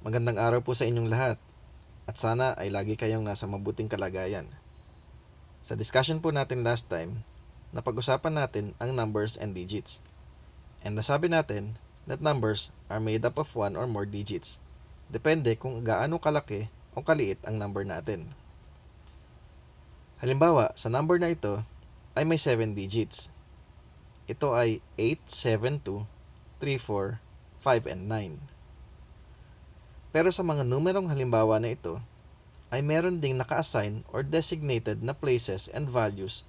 Magandang araw po sa inyong lahat at sana ay lagi kayong nasa mabuting kalagayan. Sa discussion po natin last time, napag-usapan natin ang numbers and digits. And nasabi natin that numbers are made up of one or more digits. Depende kung gaano kalaki o kaliit ang number natin. Halimbawa, sa number na ito ay may 7 digits. Ito ay 8, 7, 2, 3, 4, 5, and 9. Pero sa mga numerong halimbawa na ito, ay meron ding naka-assign or designated na places and values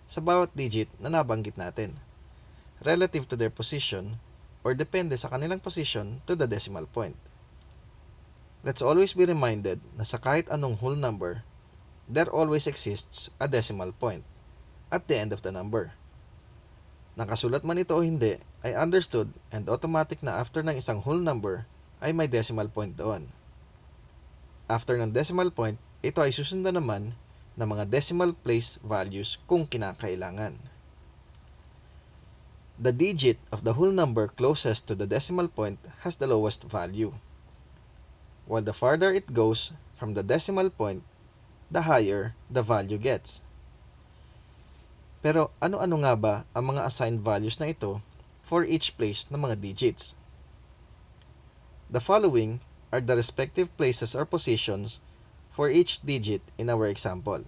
sa bawat digit na nabanggit natin, relative to their position or depende sa kanilang position to the decimal point. Let's always be reminded na sa kahit anong whole number, there always exists a decimal point at the end of the number. Nakasulat man ito o hindi, ay understood and automatic na after ng isang whole number ay may decimal point doon. After ng decimal point, ito ay susundan naman ng mga decimal place values kung kinakailangan. The digit of the whole number closest to the decimal point has the lowest value, while the farther it goes from the decimal point, the higher the value gets. Pero ano-ano nga ba ang mga assigned values na ito for each place ng mga digits? The following are the respective places or positions for each digit in our example.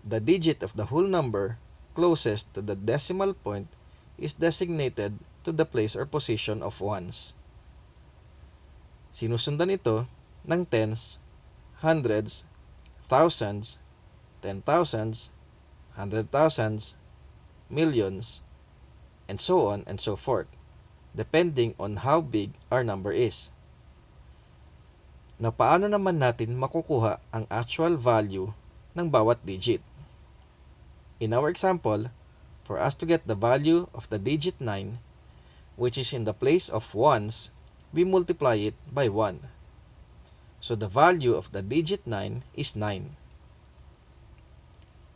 The digit of the whole number closest to the decimal point is designated to the place or position of ones. Sinusundan ito ng tens, hundreds, thousands, 10,000s, 100,000s, millions, and so on and so forth, depending on how big our number is. Na paano naman natin makukuha ang actual value ng bawat digit? In our example, for us to get the value of the digit 9, which is in the place of ones, we multiply it by 1. So the value of the digit 9 is 9.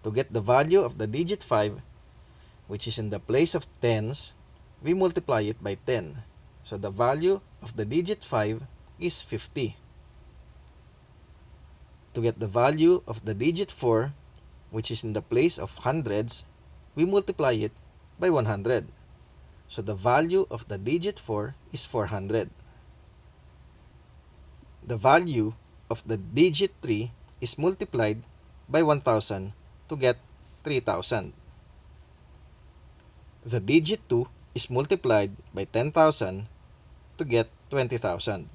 To get the value of the digit 5, which is in the place of tens, we multiply it by 10. So the value of the digit 5 is 50. To get the value of the digit 4, which is in the place of hundreds, we multiply it by 100. So the value of the digit 4 is 400. The value of the digit 3 is multiplied by 1000 to get 3000. The digit 2 is multiplied by 10,000 to get 20,000.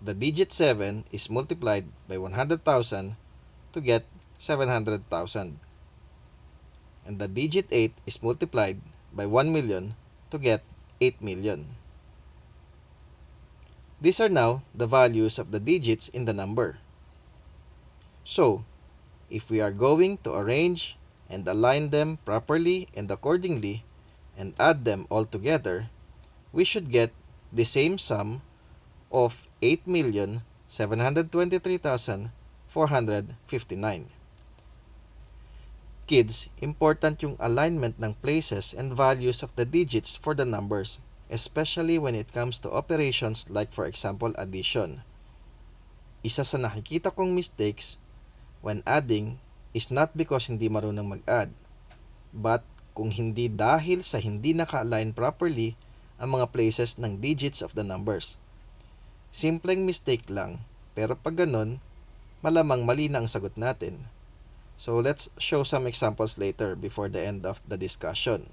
The digit 7 is multiplied by 100,000 to get 700,000. And the digit 8 is multiplied by 1 million to get 8 million. These are now the values of the digits in the number. So, if we are going to arrange and align them properly and accordingly, and add them all together, we should get the same sum of 8,723,459. Kids, important yung alignment ng places and values of the digits for the numbers, especially when it comes to operations like for example addition. Isa sa nakikita kong mistakes when adding is not because hindi marunong mag-add, but kung hindi dahil sa hindi naka-align properly ang mga places ng digits of the numbers. Simpleng mistake lang, pero pag ganun, malamang mali na ang sagot natin. So let's show some examples later before the end of the discussion.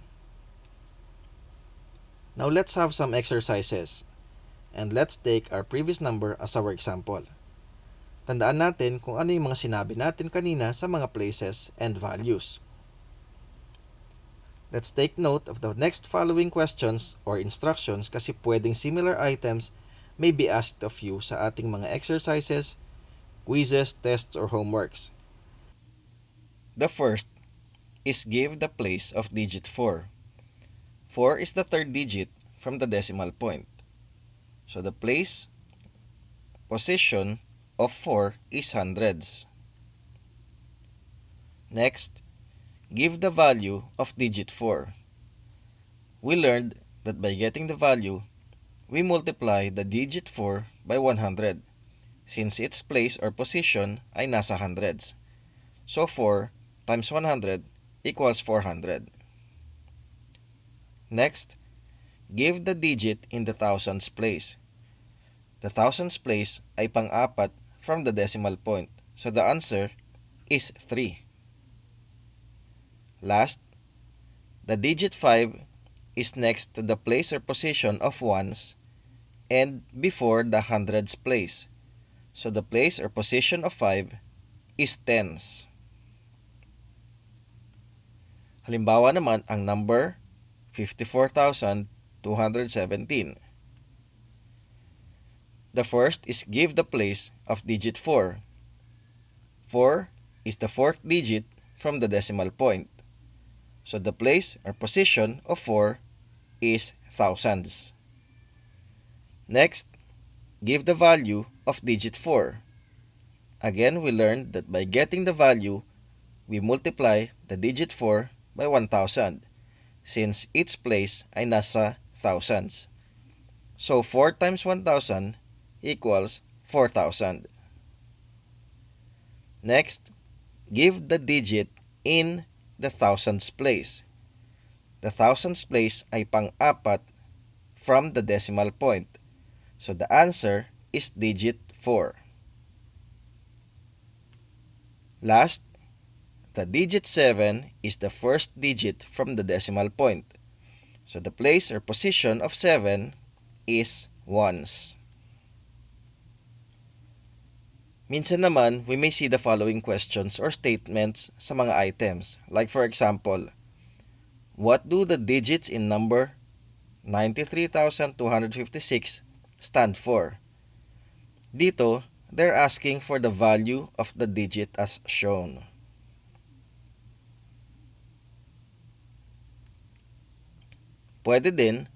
Now let's have some exercises, and let's take our previous number as our example. Tandaan natin kung ano yung mga sinabi natin kanina sa mga places and values. Let's take note of the next following questions or instructions kasi pwedeng similar items may be asked of you sa ating mga exercises, quizzes, tests, or homeworks. The first is give the place of digit 4. 4 is the third digit from the decimal point. So the place, position of 4 is hundreds. Next, give the value of digit 4. We learned that by getting the value, we multiply the digit 4 by 100 since its place or position ay nasa hundreds. So 4 times 100 equals 400. Next, give the digit in the thousands place. The thousands place ay pang-apat from the decimal point. So the answer is 3. Last, the digit 5 is next to the place or position of ones and before the hundreds place. So the place or position of 5 is tens. Halimbawa naman ang number 54,217. The first is give the place of digit 4. 4 is the fourth digit from the decimal point. So the place or position of 4 is thousands. Next, give the value of digit 4. Again, we learned that by getting the value, we multiply the digit 4 by 1,000 since its place ay nasa thousands. So 4 times 1,000 equals 4,000. Next, give the digit in the thousands place. The thousands place ay pang-apat from the decimal point. So the answer is digit 4. Last, the digit 7 is the first digit from the decimal point. So the place or position of 7 is ones. Minsan naman, we may see the following questions or statements sa mga items. Like for example, what do the digits in number 93,256 stand for? Dito, they're asking for the value of the digit as shown. Pwede din,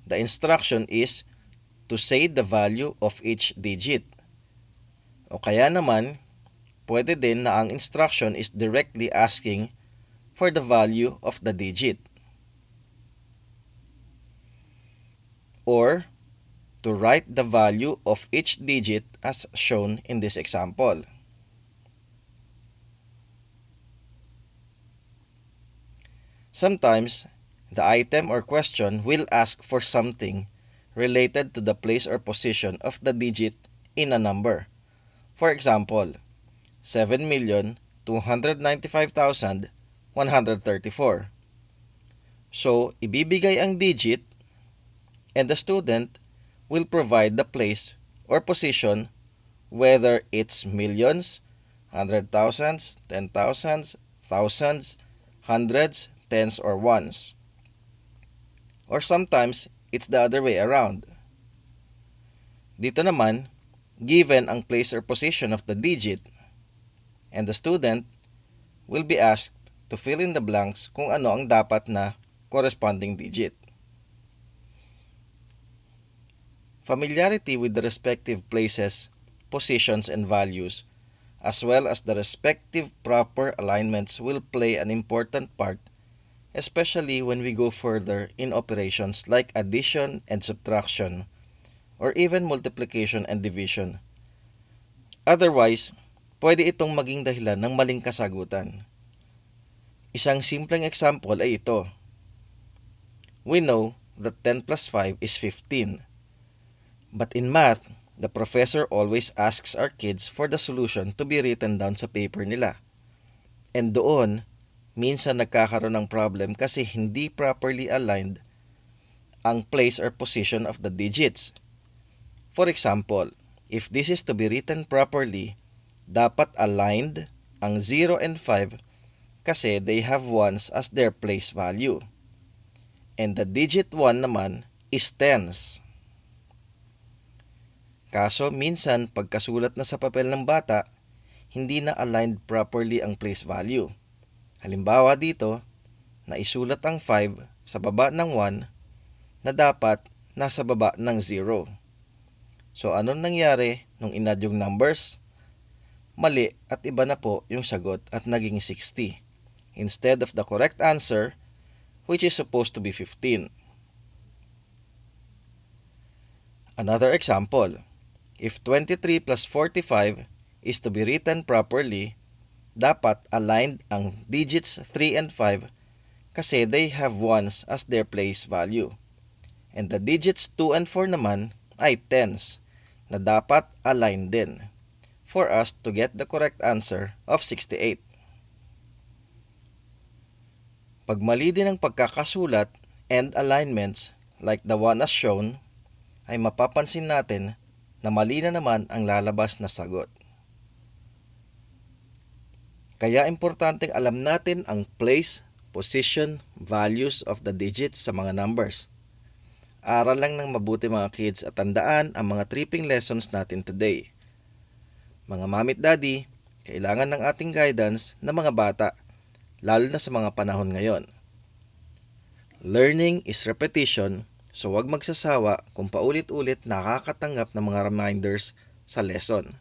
the instruction is to say the value of each digit. O kaya naman, pwede din na ang instruction is directly asking for the value of the digit. Or, to write the value of each digit as shown in this example. Sometimes, the item or question will ask for something related to the place or position of the digit in a number. For example, 7,295,134. So, ibibigay ang digit and the student will provide the place or position whether it's millions, hundred thousands, 10,000s, thousands, hundreds, tens, or ones. Or sometimes, it's the other way around. Dito naman, given ang place or position of the digit, and the student will be asked to fill in the blanks kung ano ang dapat na corresponding digit. Familiarity with the respective places, positions, and values, as well as the respective proper alignments will play an important part, especially when we go further in operations like addition and subtraction, or even multiplication and division. Otherwise, pwede itong maging dahilan ng maling kasagutan. Isang simpleng example ay ito. We know that 10 plus 5 is 15. But in math, the professor always asks our kids for the solution to be written down sa paper nila. And doon, minsan nagkakaroon ng problem kasi hindi properly aligned ang place or position of the digits. For example, if this is to be written properly, dapat aligned ang 0 and 5 kasi they have ones as their place value. And the digit 1 naman is tens. Kaso minsan pagkasulat na sa papel ng bata, hindi na aligned properly ang place value. Halimbawa dito, naisulat ang 5 sa baba ng 1 na dapat nasa baba ng 0. So anong nangyari nung inad yung numbers? Mali at iba na po yung sagot at naging 60 instead of the correct answer which is supposed to be 15. Another example, if 23 plus 45 is to be written properly, dapat aligned ang digits 3 and 5 kasi they have ones as their place value. And the digits 2 and 4 naman ay tens na dapat aligned din for us to get the correct answer of 68. Pag mali din ang pagkakasulat and alignments like the one as shown, ay mapapansin natin na mali na naman ang lalabas na sagot. Kaya importanteng alam natin ang place, position, values of the digits sa mga numbers. Aral lang ng mabuti mga kids at tandaan ang mga tripping lessons natin today. Mga mamit daddy, kailangan ng ating guidance na mga bata, lalo na sa mga panahon ngayon. Learning is repetition, so huwag magsasawa kung paulit-ulit nakakatanggap ng mga reminders sa lesson.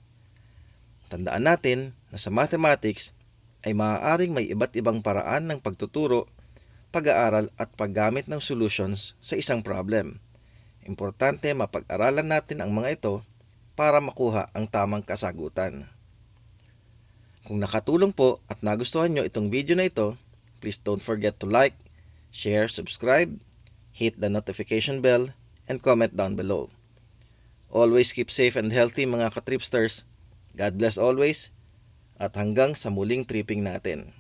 Tandaan natin na sa mathematics ay maaaring may iba't ibang paraan ng pagtuturo, pag-aaral at paggamit ng solutions sa isang problem. Importante mapag-aralan natin ang mga ito para makuha ang tamang kasagutan. Kung nakatulong po at nagustuhan nyo itong video na ito, please don't forget to like, share, subscribe, hit the notification bell, and comment down below. Always keep safe and healthy mga ka-tripsters. God bless always, at hanggang sa muling tripping natin.